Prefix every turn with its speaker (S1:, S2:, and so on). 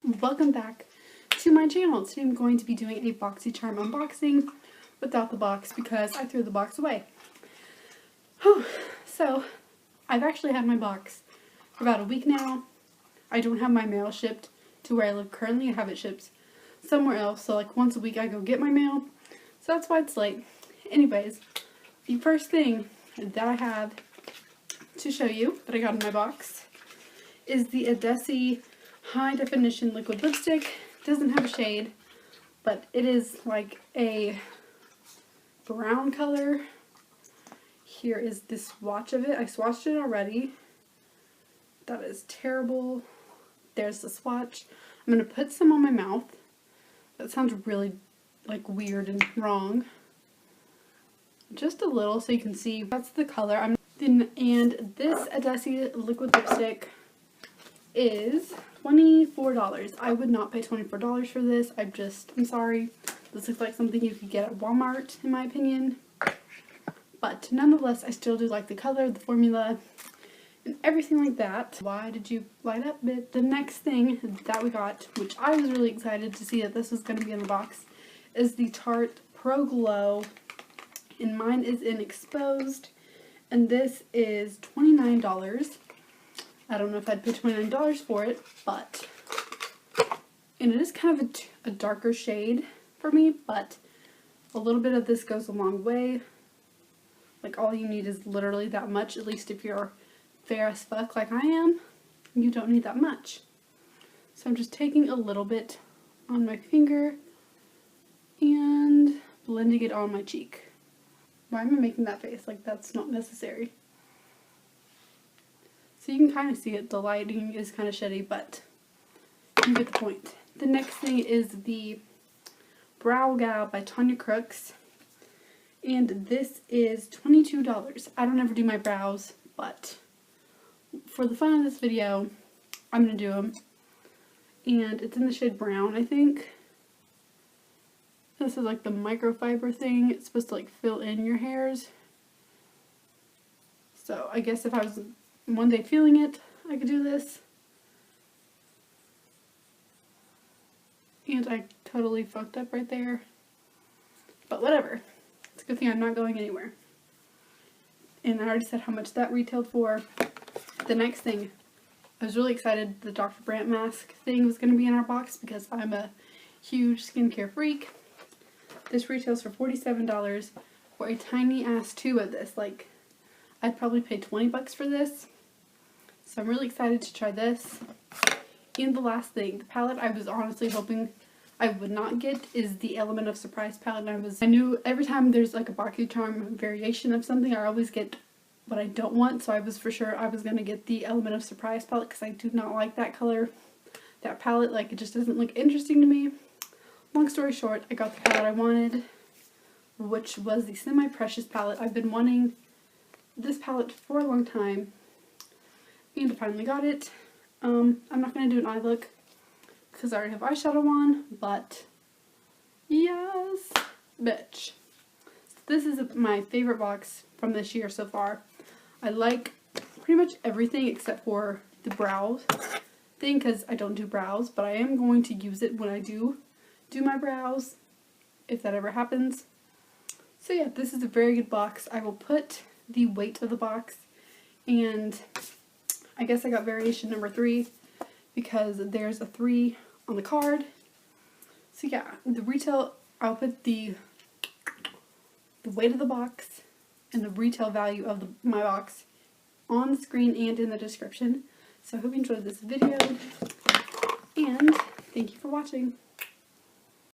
S1: welcome back to my channel. Today I'm going to be doing a Boxycharm unboxing without the box because I threw the box away. So, I've actually had my box for about a week now. I don't have my mail shipped to where I live currently. I have it shipped somewhere else, so like once a week I go get my mail. So that's why it's late. Anyways, the first thing that I have to show you that I got in my box is the Adesi High Definition Liquid Lipstick. It doesn't have a shade, but it is like a brown color. Here is the swatch of it. I swatched it already. That is terrible. There's the swatch. I'm going to put some on my mouth. That sounds really like weird and wrong. Just a little so you can see. That's the color. And this Adesi liquid lipstick is $24. I would not pay $24 for this. I'm sorry. This looks like something you could get at Walmart in my opinion. But nonetheless, I still do like the color, the formula, and everything like that. Why did you light up? But the next thing that we got, which I was really excited to see that this was going to be in the box, is the Tarte Pro Glow. And mine is in Exposed. And this is $29. I don't know if I'd pay $29 for it, but... And it is kind of a darker shade for me, but a little bit of this goes a long way. Like, all you need is literally that much, at least if you're fair as fuck like I am. You don't need that much. So I'm just taking a little bit on my finger and blending it on my cheek. Why am I making that face? Like, that's not necessary. So you can kind of see it. The lighting is kind of shitty, but you get the point. The next thing is the Brow Gal by Tanya Crooks. And this is $22. I don't ever do my brows, but for the fun of this video, I'm going to do them. And it's in the shade brown, I think. This is like the microfiber thing. It's supposed to like fill in your hairs. So I guess if I was one day feeling it, I could do this. And I totally fucked up right there. But whatever. It's a good thing I'm not going anywhere. And I already said how much that retailed for. The next thing, I was really excited the Dr. Brandt mask thing was going to be in our box because I'm a huge skincare freak. This retails for $47 for a tiny ass tube of this. Like, I'd probably pay 20 bucks for this. So I'm really excited to try this. And the last thing, the palette I was honestly hoping I would not get is the Element of Surprise palette. I knew every time there's like a Boxycharm variation of something, I always get what I don't want. So I was for sure I was going to get the Element of Surprise palette because I do not like that color, that palette. Like, it just doesn't look interesting to me. Long story short, I got the palette I wanted, which was the Semi Precious palette. I've been wanting this palette for a long time, and I finally got it. I'm not going to do an eye look because I already have eyeshadow on, but yes, bitch. So this is my favorite box from this year so far. I like pretty much everything except for the brows thing because I don't do brows, but I am going to use it when I do my brows, if that ever happens. So yeah, this is a very good box. I will put the weight of the box, and I guess I got variation number 3 because there's a 3 on the card. So yeah, the retail, I'll put the weight of the box and the retail value of my box on the screen and in the description. So I hope you enjoyed this video, and thank you for watching.